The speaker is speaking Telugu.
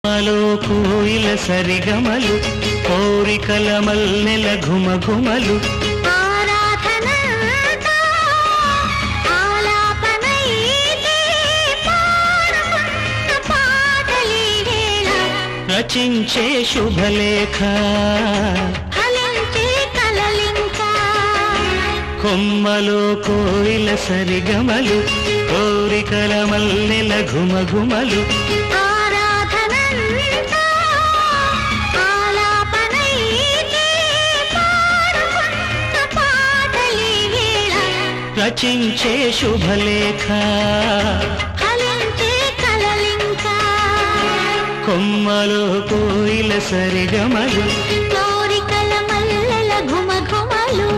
మాలో కోయిల సరిగమలు కోరికల మల్లెల ఘుమఘుమలు రచించే శుభలేఖ కొమ్మలో కోయిల సరిగమలు కోరికల మల్లెల ఘుమఘుమలు రచించే శుభలేఖ కొమ్మలో కోయిల సరిగమలు కోరికల మల్లెల ఘుమఘుమలు